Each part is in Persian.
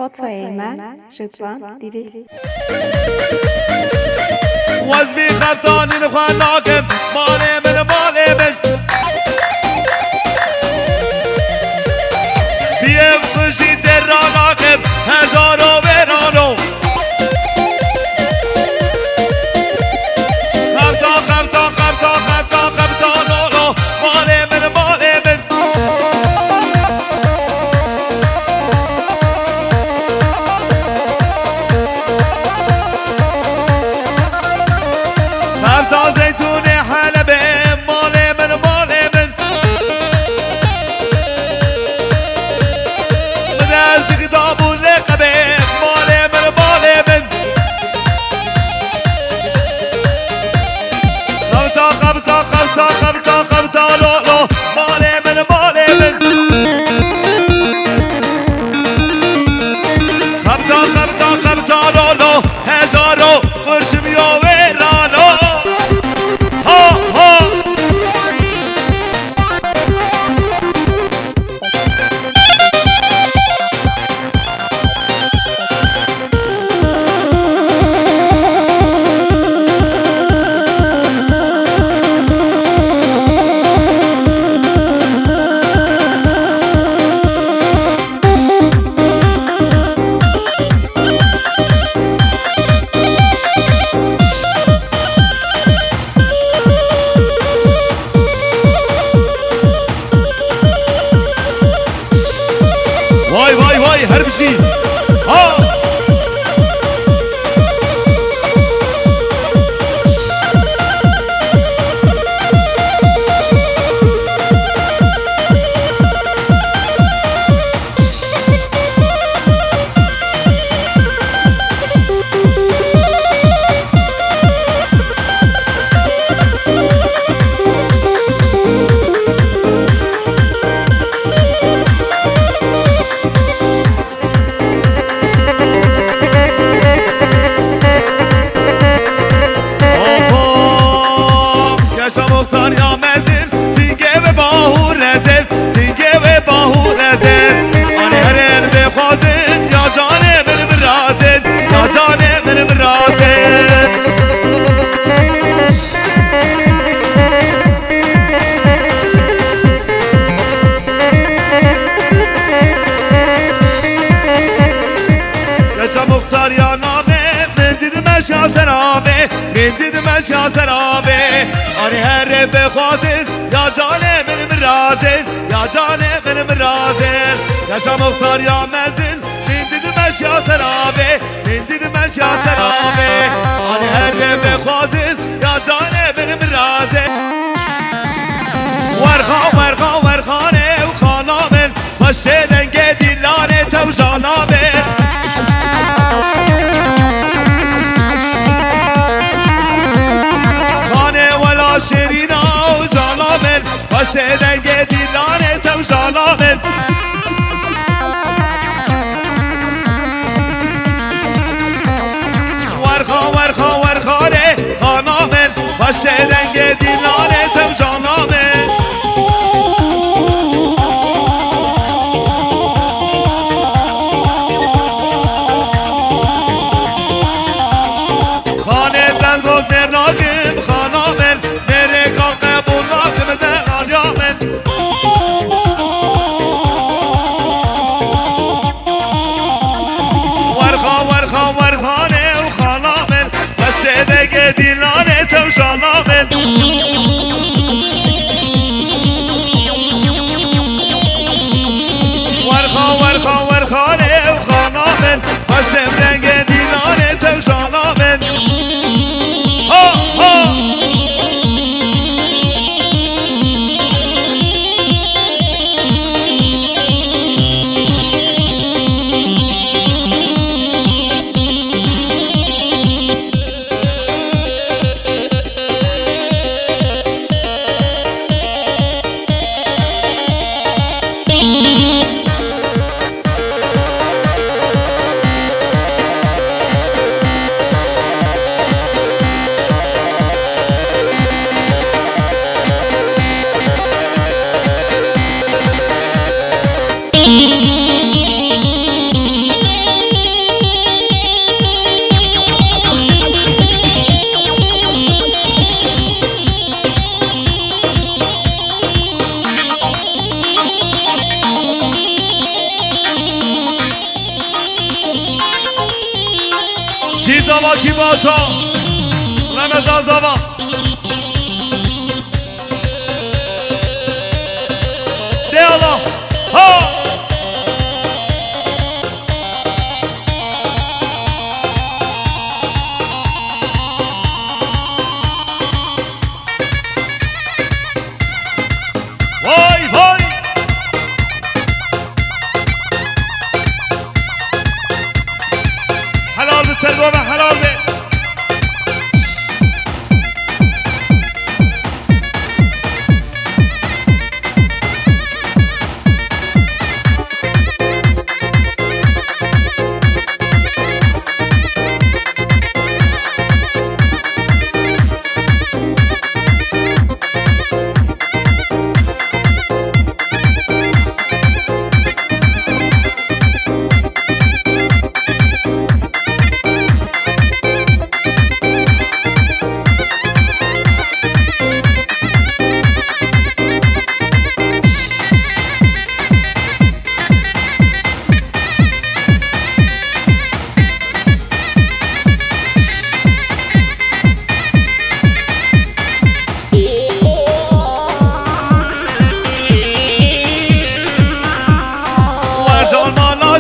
فوتوی من رضوان دیری وزبی خفتانی نخواه ناکم مال من دیم خوشی در را ناکم هزارو برانو خفتان لولو مال من خفتان زيتون حلبة مال من بدل تكتاب ولقبة مال من خفتان لولو مال من خفتان لولو هزارو خرشم يويرانو واي هربشي مختار یا مزل سینگه و باهور نزل سینگه و باهور نزل آنی هرین بخوازن یا جانه من برازل یا جانه من برازل گشا مختار یا نامه من دیدم اشیا سرابه من دیدم اشیا سرابه آنی هر بخوازن یا جانه من مرازن یا جانه من مرازن گشا مختار یا مزل من دیدم اشیا سرابه من دیدم اشیا سرابه آنی هر بخوازن یا جانه من مرازن ورخانه و خانامن خوش دنگ دیلانه تو جانامن شیرینا و جانامن باشه دنگ دیلانه تو جانامن ورخانه خانامن باشه دنگ دیلانه تو جانامن خانه دن روز مرناگم خانامن ورخانه و خانامن بسه دگه دیلانه تو جانامن ورخانه و خانامن بسه دگه دیلانه تو جانامن زوا کی باشا رمضان زوا ده الله ها وای وای حلال به سرگاه حلال به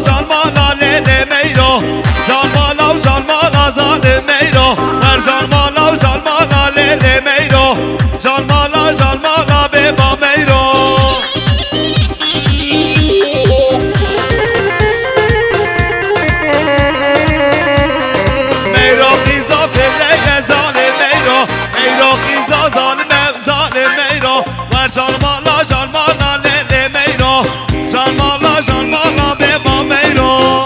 جان مالا لیل میرو جان مالا و جان مالا ظالم میرو ور جان مالا و جان مالا لیل میرو جان مالا به با میرو میرو خیزا فله ظالم میرو خیزا ظالم میرو ور جان مالا لیل میرو جان مالا به با میرو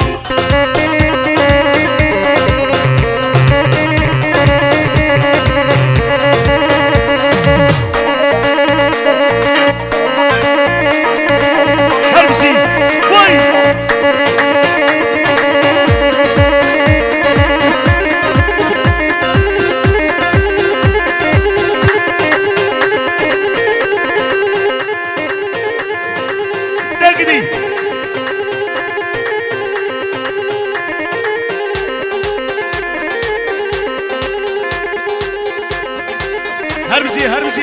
هر بشی وای دگدی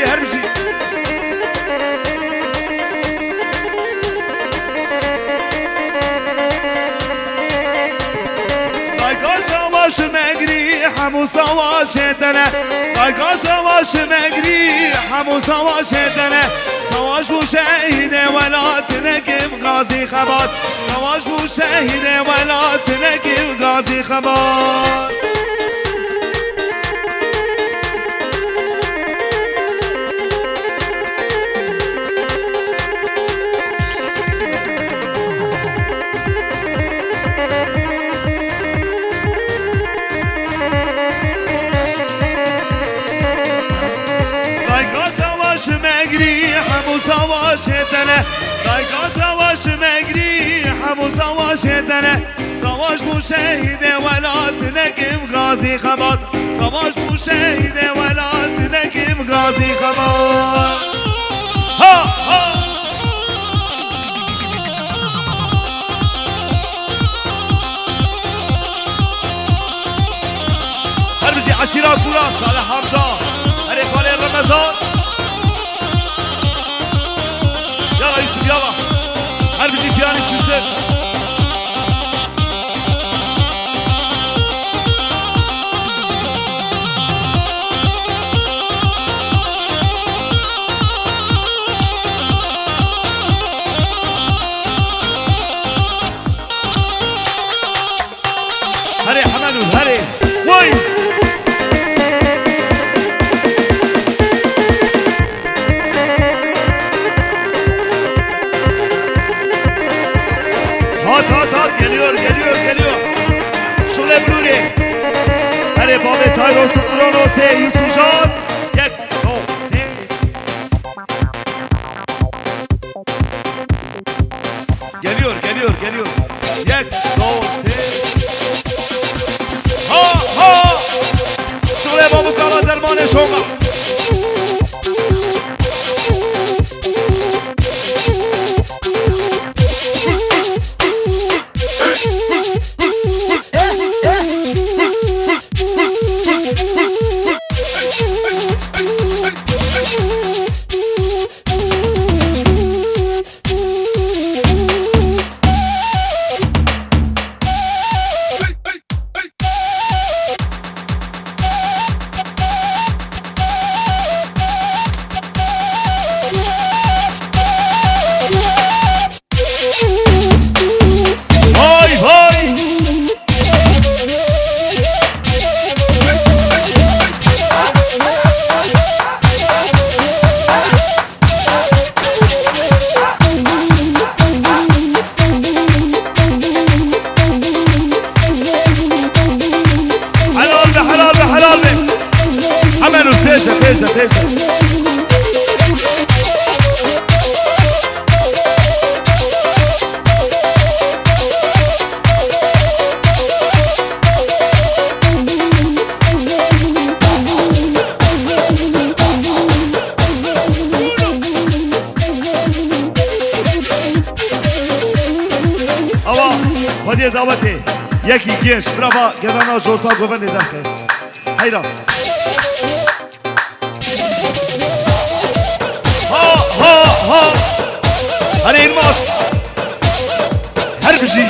هر بشی سواش مگری همو سواش دنه قایقا سواش مگری همو سواش دنه سواش بو شهید ولات نگیم غازی خبات سواش بو شهید ولات نگیم غازی خبات مگری همو سواش دنه قایقا سواش مگری همو سواش دنه سواش بو شهید ولات نگیم غازی خبات سواش بو شهید ولات نگیم غازی خبات ها ها هر بشی عشیرا کورا صالح حمزه هر خاله رمضان يلا يوسف يلا هر بيجي بياني يوسف هري حمانو هري وي geliyor şule bruri hadi babe tayro sukurono se Yusuf Can gel no se geliyor gel no se ha şule babu kala dermane şoka بيجا بيجا بيجا خدي دعوتي يكي جيش برافا جبنا جورتا غوفني داخل حيرا ها ها ها هني الماس هربجي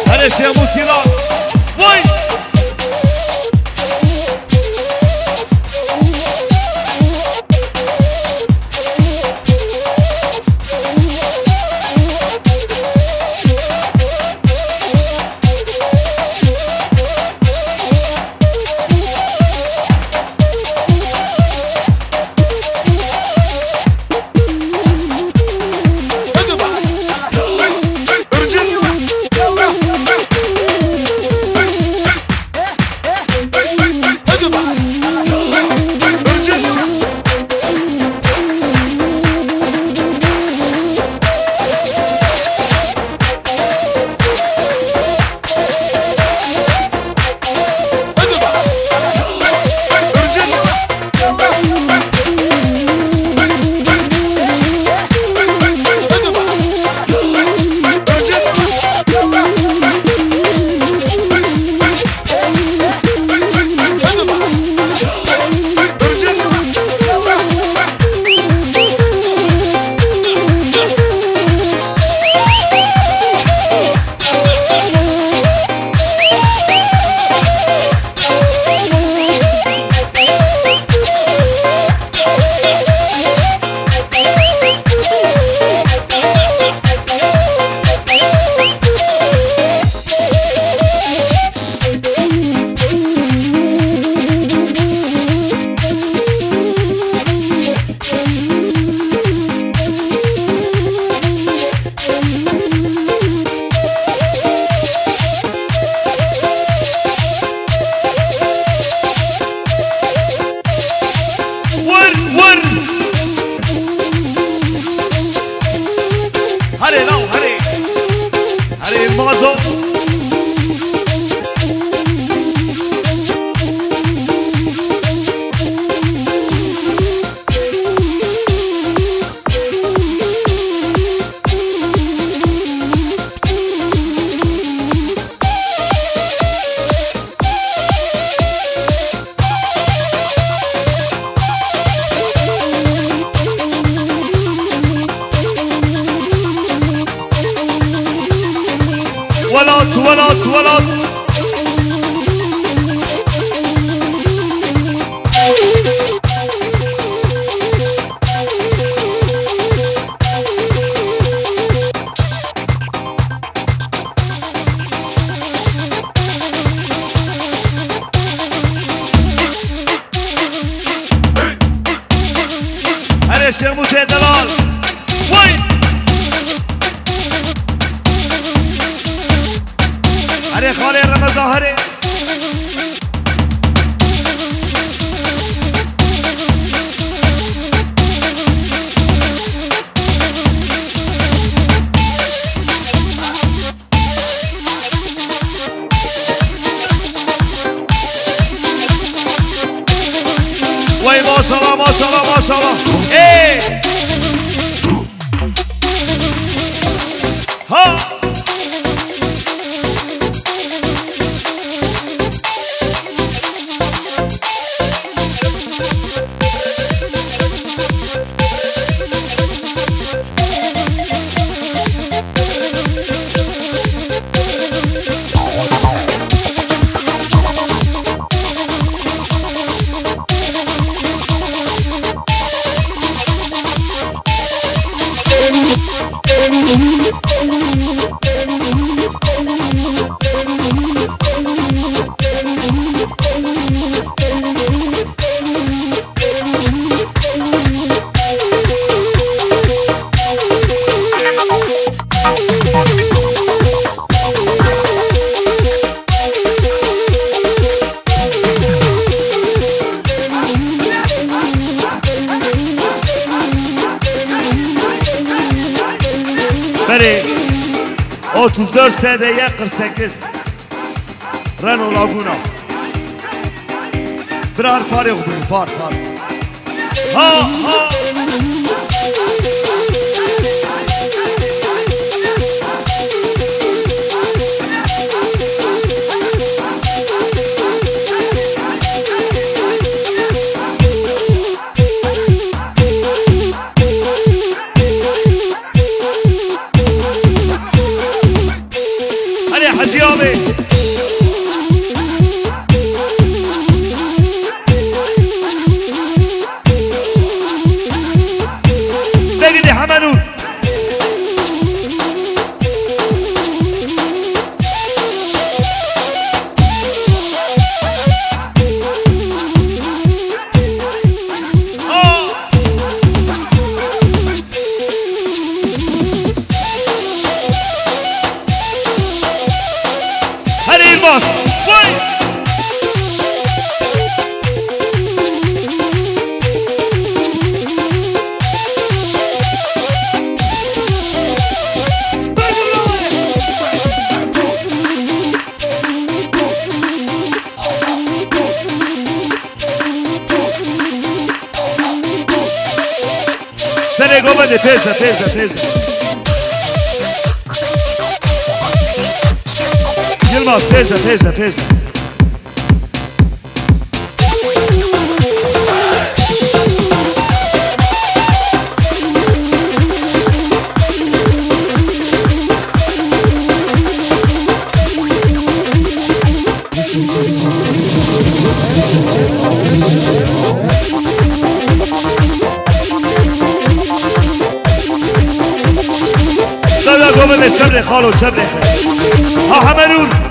معلش يا موسيقى وي هري نو هري هري المازو ولات ولات ولات هري شيخ موسى دلال وي هري خالي رمضان هري وي ما شاء الله ما شاء الله ما شاء الله ايه ها بری 34 سده 48 رنو لاگونا برار فارغ بینی فار ها ها حجيابي بقدي حملون الباص وين سنة قومة دي تيجا Yılmaz teyze لا قوم تشبري خالو تشبري ها حملون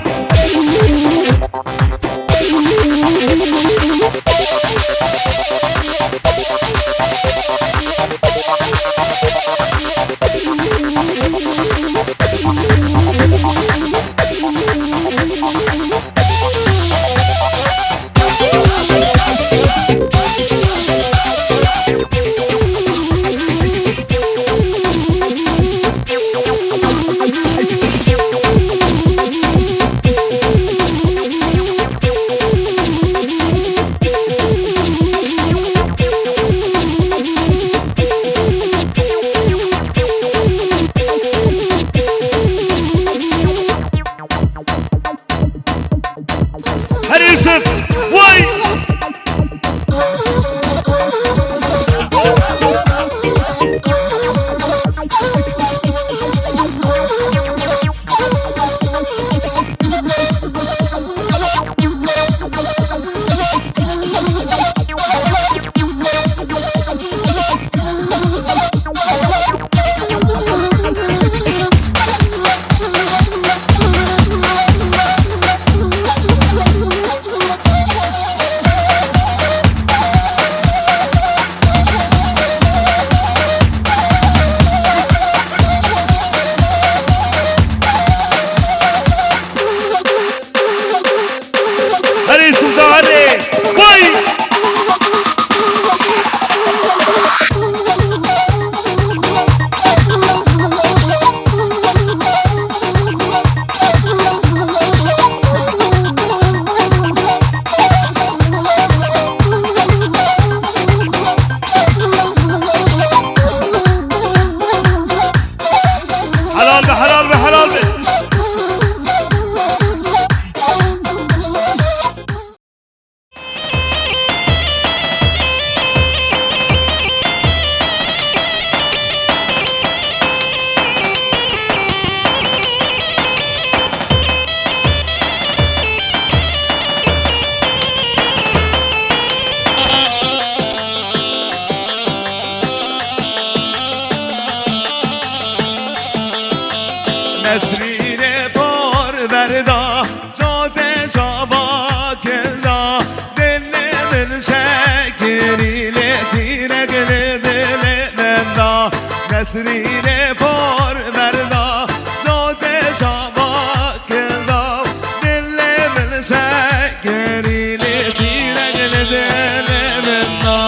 نسرین پر بردا جات شابا کلا دل من شکری لتیره گل دل من دا نسرین پر بردا جات شابا کلا دل من شکری لتیره گل دل من دا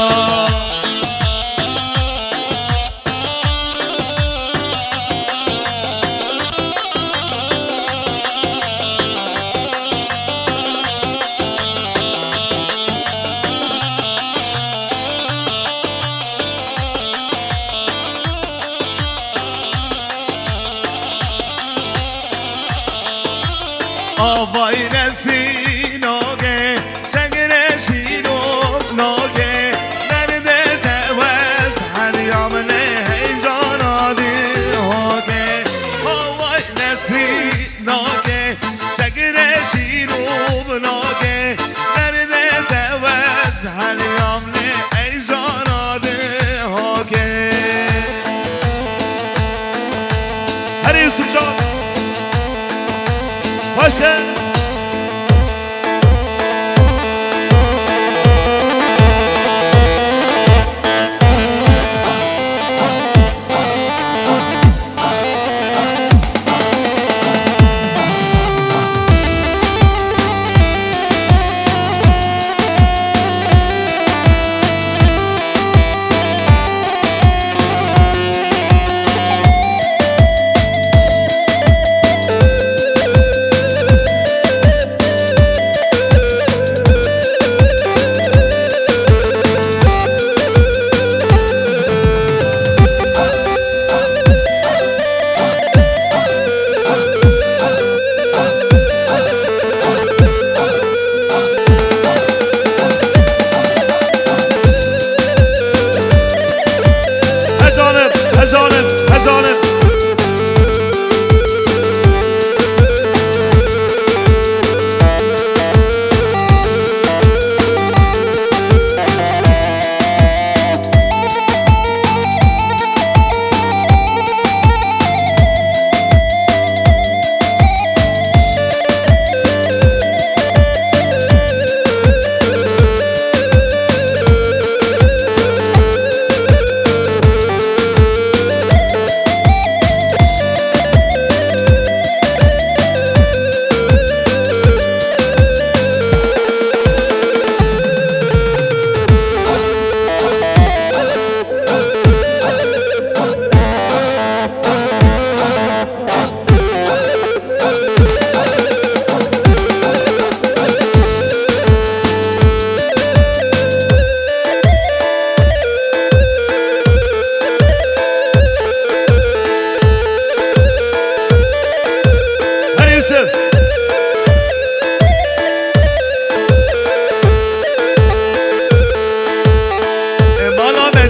آوای نسین آگه شنگر شیروب ناگه درده توز هر یامنه هیجان آدی آگه آوای نسین آگه شنگر شیروب ناگه درده توز هر یامنه هیجان آدی آگه هر یوسف جان hoş geldin. Hezanet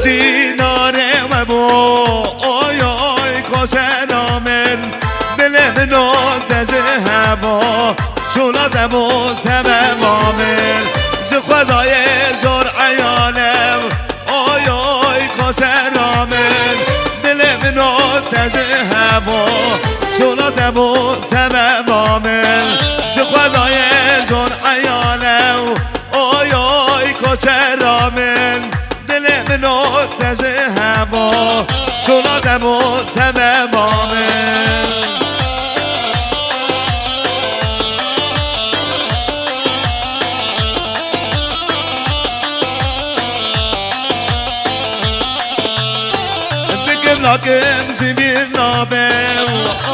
جیناره و بو آی آی کجا من دل منو دجه هوا شولا دمو سبب آمل ز خدای زور عیالم آی آی کجا من دل منو دجه هوا شولا دمو سبب آمل ز خدای زور عیالم آی آی کجا من منو تجه هوا شلادم و سبب آمن دکم لاکم زمین نابم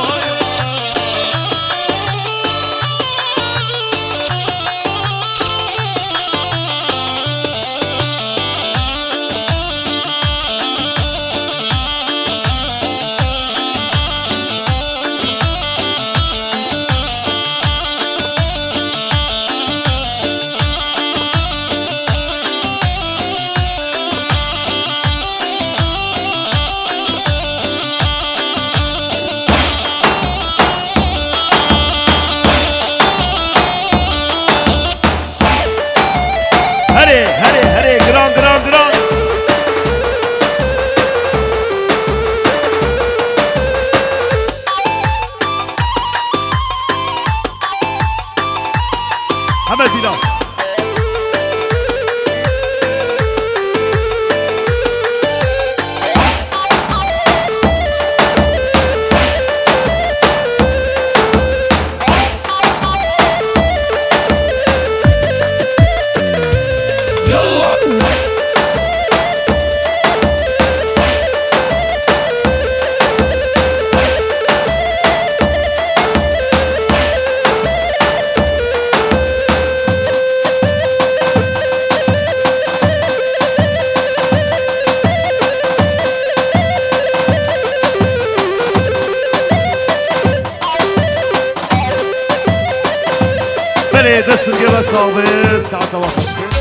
صابر ساعة وحشتي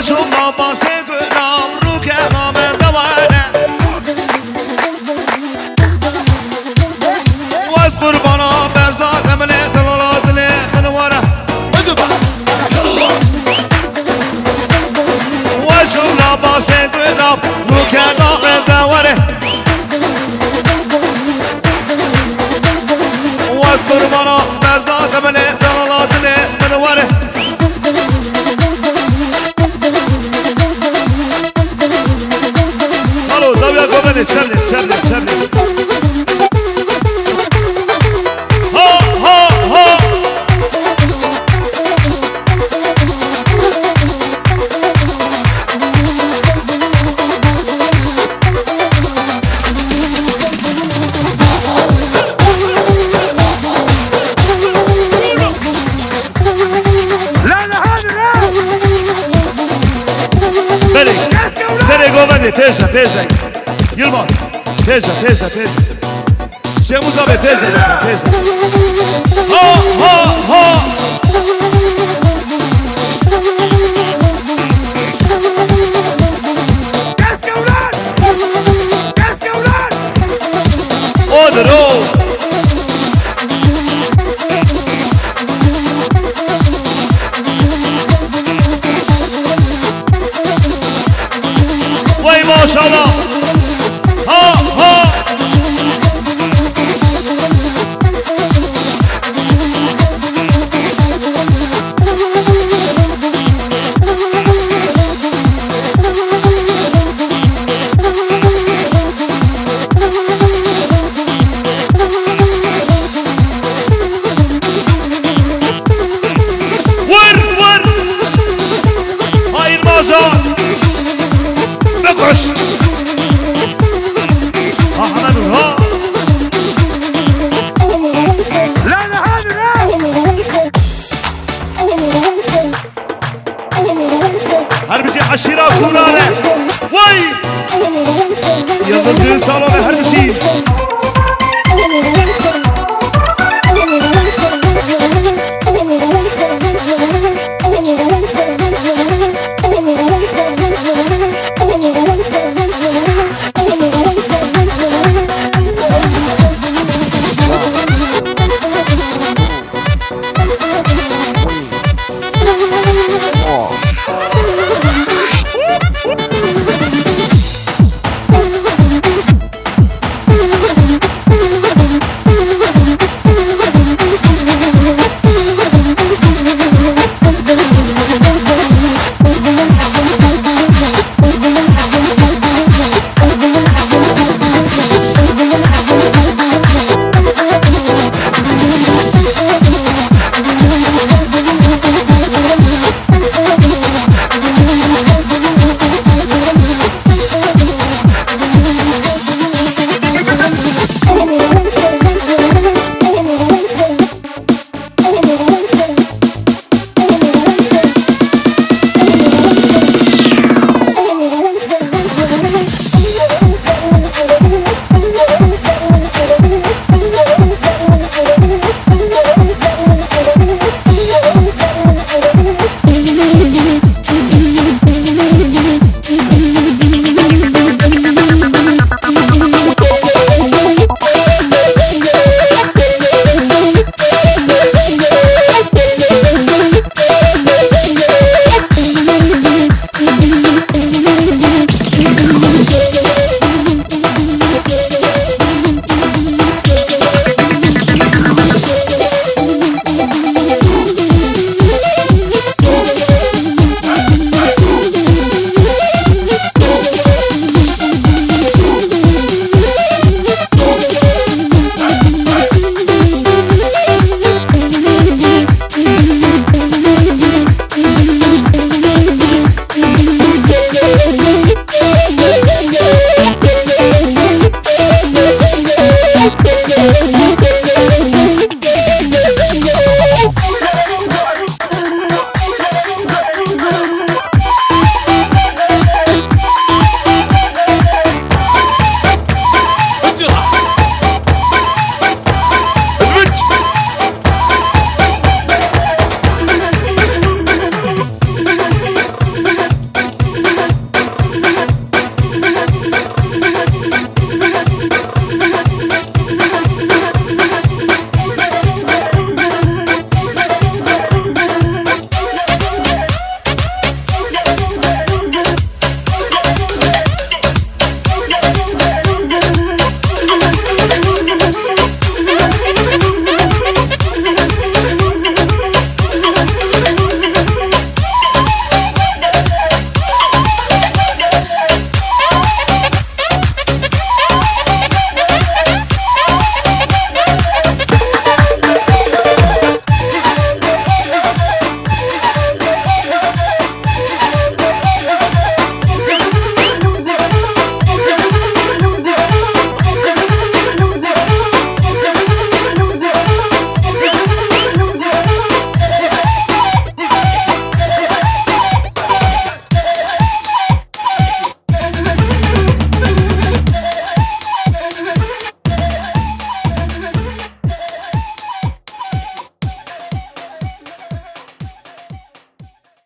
وشوف بابا شيخ نام روك يا نام دوانه واذكر بنا برزاق من دلالات من ورا وشوف بابا شيخ نام روك يا نام دوانه واذكر بنا برزاق من دلالات من ورا شرني ها ها ها لا لا هذا بلي سري قومني تيجا يلبس تيجا شيء مزابي تيجا ها ها ها كاس كولان اودرو وي ما شاء الله ها ها ور هاي المازال نقش هربجي عشيرة كورانة وي يلدز دين صالونة هربجي Oh.